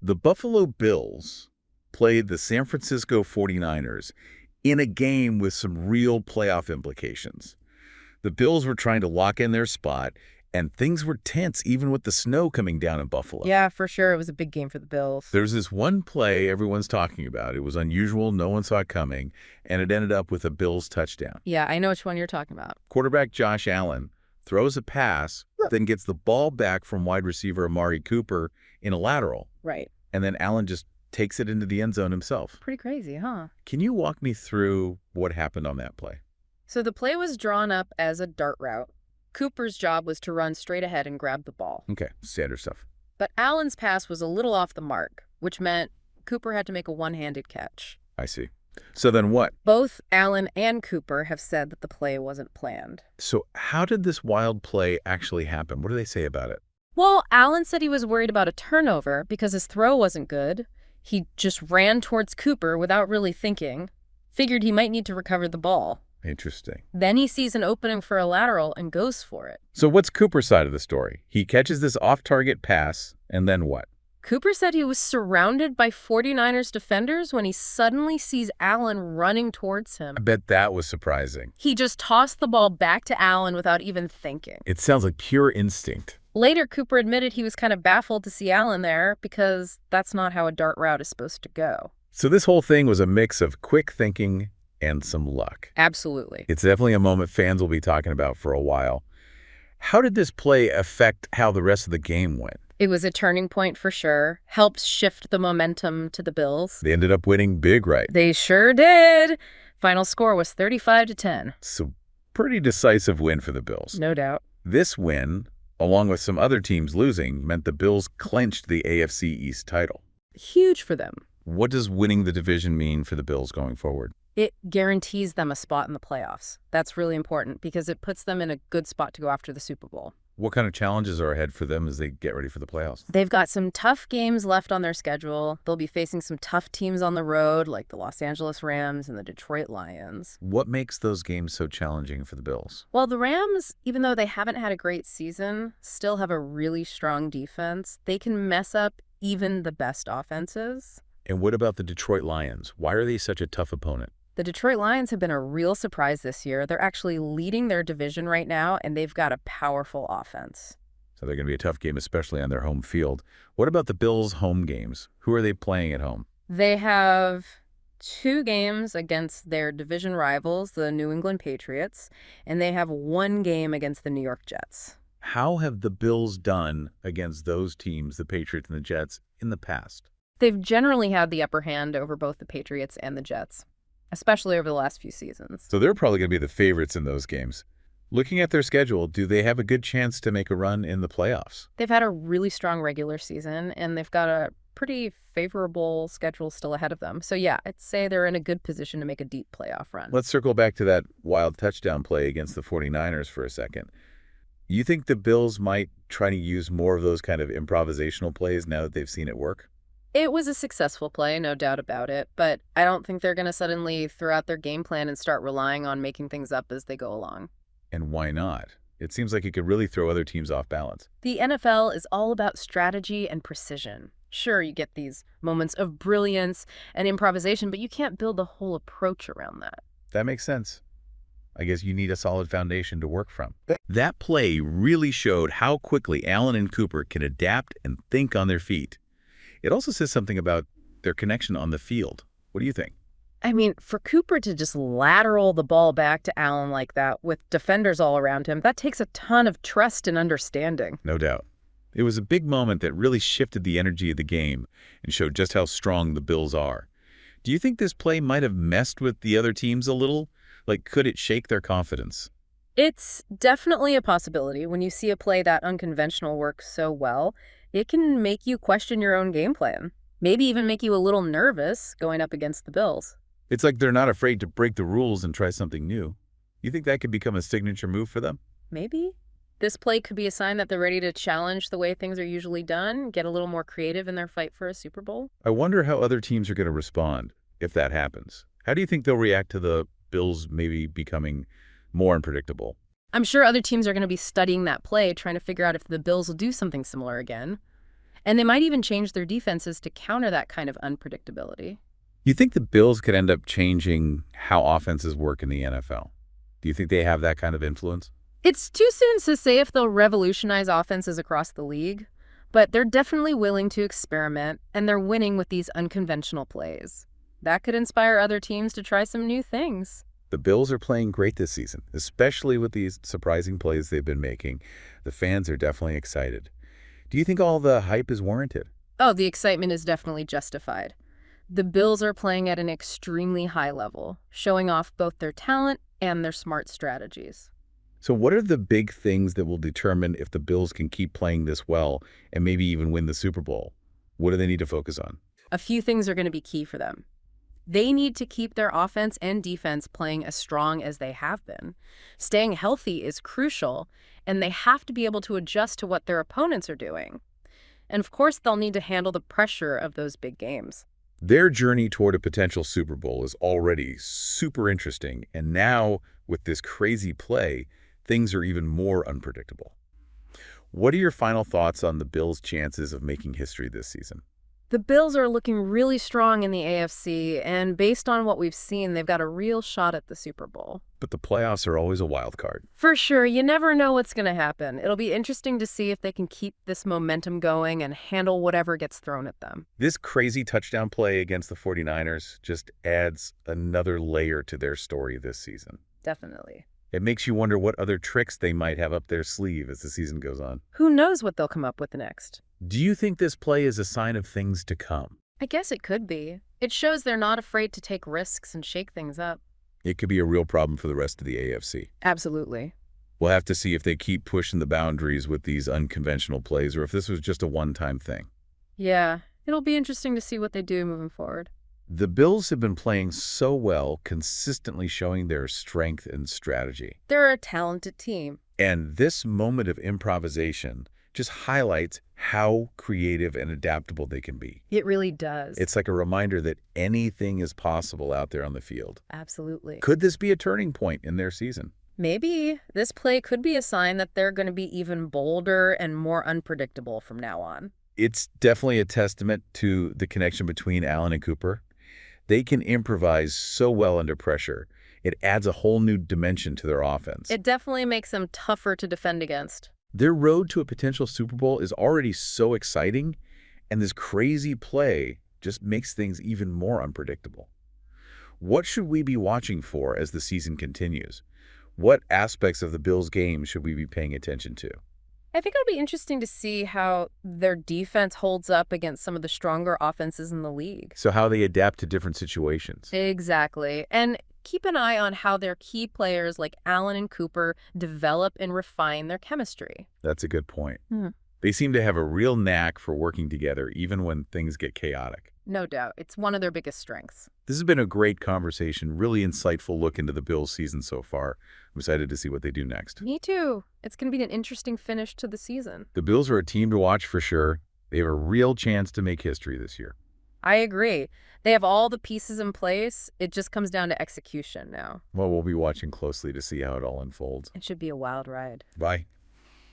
The Buffalo Bills played the San Francisco 49ers in a game with some real playoff implications. The Bills were trying to lock in their spot, and things were tense even with the snow coming down in Buffalo. Yeah, for sure. It was a big game for the Bills. There's this one play everyone's talking about. It was unusual, no one saw it coming, and it ended up with a Bills touchdown. Yeah, I know which one you're talking about. Quarterback Josh Allen throws a pass, then gets the ball back from wide receiver Amari Cooper in a lateral. Right. And then Allen just takes it into the end zone himself. Pretty crazy, huh? Can you walk me through what happened on that play? So the play was drawn up as a dart route. Cooper's job was to run straight ahead and grab the ball. Okay, standard stuff. But Allen's pass was a little off the mark, which meant Cooper had to make a one-handed catch. I see. So then what? Both Allen and Cooper have said that the play wasn't planned. So how did this wild play actually happen? What do they say about it? Well, Allen said he was worried about a turnover because his throw wasn't good. He just ran towards Cooper without really thinking, figured he might need to recover the ball. Interesting. Then he sees an opening for a lateral and goes for it. So what's Cooper's side of the story? He catches this off-target pass, and then what? Cooper said he was surrounded by 49ers defenders when he suddenly sees Allen running towards him. I bet that was surprising. He just tossed the ball back to Allen without even thinking. It sounds like pure instinct. Later, Cooper admitted he was kind of baffled to see Allen there because that's not how a dart route is supposed to go. So this whole thing was a mix of quick thinking and some luck. Absolutely. It's definitely a moment fans will be talking about for a while. How did this play affect how the rest of the game went? It was a turning point for sure. Helped shift the momentum to the Bills. They ended up winning big, right? They sure did. Final score was 35-10. So pretty decisive win for the Bills. No doubt. This win, along with some other teams losing, meant the Bills clinched the AFC East title. Huge for them. What does winning the division mean for the Bills going forward? It guarantees them a spot in the playoffs. That's really important because it puts them in a good spot to go after the Super Bowl. What kind of challenges are ahead for them as they get ready for the playoffs? They've got some tough games left on their schedule. They'll be facing some tough teams on the road, like the Los Angeles Rams and the Detroit Lions. What makes those games so challenging for the Bills? Well, the Rams, even though they haven't had a great season, still have a really strong defense. They can mess up even the best offenses. And what about the Detroit Lions? Why are they such a tough opponent? The Detroit Lions have been a real surprise this year. They're actually leading their division right now, and they've got a powerful offense. So they're going to be a tough game, especially on their home field. What about the Bills' home games? Who are they playing at home? They have 2 games against their division rivals, the New England Patriots, and they have 1 game against the New York Jets. How have the Bills done against those teams, the Patriots and the Jets, in the past? They've generally had the upper hand over both the Patriots and the Jets, especially over the last few seasons. So they're probably going to be the favorites in those games. Looking at their schedule, do they have a good chance to make a run in the playoffs? They've had a really strong regular season, and they've got a pretty favorable schedule still ahead of them. So yeah, I'd say they're in a good position to make a deep playoff run. Let's circle back to that wild touchdown play against the 49ers for a second. You think the Bills might try to use more of those kind of improvisational plays now that they've seen it work? It was a successful play, no doubt about it, but I don't think they're going to suddenly throw out their game plan and start relying on making things up as they go along. And why not? It seems like it could really throw other teams off balance. The NFL is all about strategy and precision. Sure, you get these moments of brilliance and improvisation, but you can't build a whole approach around that. That makes sense. I guess you need a solid foundation to work from. That play really showed how quickly Allen and Cooper can adapt and think on their feet. It also says something about their connection on the field. What do you think? I mean, for Cooper to just lateral the ball back to Allen like that with defenders all around him, that takes a ton of trust and understanding. No doubt. It was a big moment that really shifted the energy of the game and showed just how strong the Bills are. Do you think this play might have messed with the other teams a little? Like, could it shake their confidence? It's definitely a possibility. When you see a play that unconventional work so well, it can make you question your own game plan. Maybe even make you a little nervous going up against the Bills. It's like they're not afraid to break the rules and try something new. You think that could become a signature move for them? Maybe. This play could be a sign that they're ready to challenge the way things are usually done, get a little more creative in their fight for a Super Bowl. I wonder how other teams are going to respond if that happens. How do you think they'll react to the Bills maybe becoming more unpredictable? I'm sure other teams are going to be studying that play, trying to figure out if the Bills will do something similar again. And they might even change their defenses to counter that kind of unpredictability. You think the Bills could end up changing how offenses work in the NFL? Do you think they have that kind of influence? It's too soon to say if they'll revolutionize offenses across the league, but they're definitely willing to experiment, and they're winning with these unconventional plays. That could inspire other teams to try some new things. The Bills are playing great this season, especially with these surprising plays they've been making. The fans are definitely excited. Do you think all the hype is warranted? Oh, the excitement is definitely justified. The Bills are playing at an extremely high level, showing off both their talent and their smart strategies. So what are the big things that will determine if the Bills can keep playing this well and maybe even win the Super Bowl? What do they need to focus on? A few things are going to be key for them. They need to keep their offense and defense playing as strong as they have been. Staying healthy is crucial, and they have to be able to adjust to what their opponents are doing. And of course, they'll need to handle the pressure of those big games. Their journey toward a potential Super Bowl is already super interesting, and now with this crazy play, things are even more unpredictable. What are your final thoughts on the Bills' chances of making history this season? The Bills are looking really strong in the AFC, and based on what we've seen, they've got a real shot at the Super Bowl. But the playoffs are always a wild card. For sure, you never know what's going to happen. It'll be interesting to see if they can keep this momentum going and handle whatever gets thrown at them. This crazy touchdown play against the 49ers just adds another layer to their story this season. Definitely. It makes you wonder what other tricks they might have up their sleeve as the season goes on. Who knows what they'll come up with next? Do you think this play is a sign of things to come? I guess it could be. It shows they're not afraid to take risks and shake things up. It could be a real problem for the rest of the AFC. Absolutely. We'll have to see if they keep pushing the boundaries with these unconventional plays or if this was just a one-time thing. Yeah, it'll be interesting to see what they do moving forward. The Bills have been playing so well, consistently showing their strength and strategy. They're a talented team. And this moment of improvisation just highlights how creative and adaptable they can be. It really does. It's like a reminder that anything is possible out there on the field. Absolutely. Could this be a turning point in their season? Maybe. This play could be a sign that they're going to be even bolder and more unpredictable from now on. It's definitely a testament to the connection between Allen and Cooper. They can improvise so well under pressure. It adds a whole new dimension to their offense. It definitely makes them tougher to defend against. Their road to a potential Super Bowl is already so exciting, and this crazy play just makes things even more unpredictable. What should we be watching for as the season continues? What aspects of the Bills' game should we be paying attention to? I think it'll be interesting to see how their defense holds up against some of the stronger offenses in the league. So how they adapt to different situations. Exactly. And keep an eye on how their key players like Allen and Cooper develop and refine their chemistry. That's a good point. Hmm. They seem to have a real knack for working together even when things get chaotic. No doubt. It's one of their biggest strengths. This has been a great conversation, really insightful look into the Bills' season so far. I'm excited to see what they do next. Me too. It's going to be an interesting finish to the season. The Bills are a team to watch for sure. They have a real chance to make history this year. I agree. They have all the pieces in place. It just comes down to execution now. Well, we'll be watching closely to see how it all unfolds. It should be a wild ride. Bye.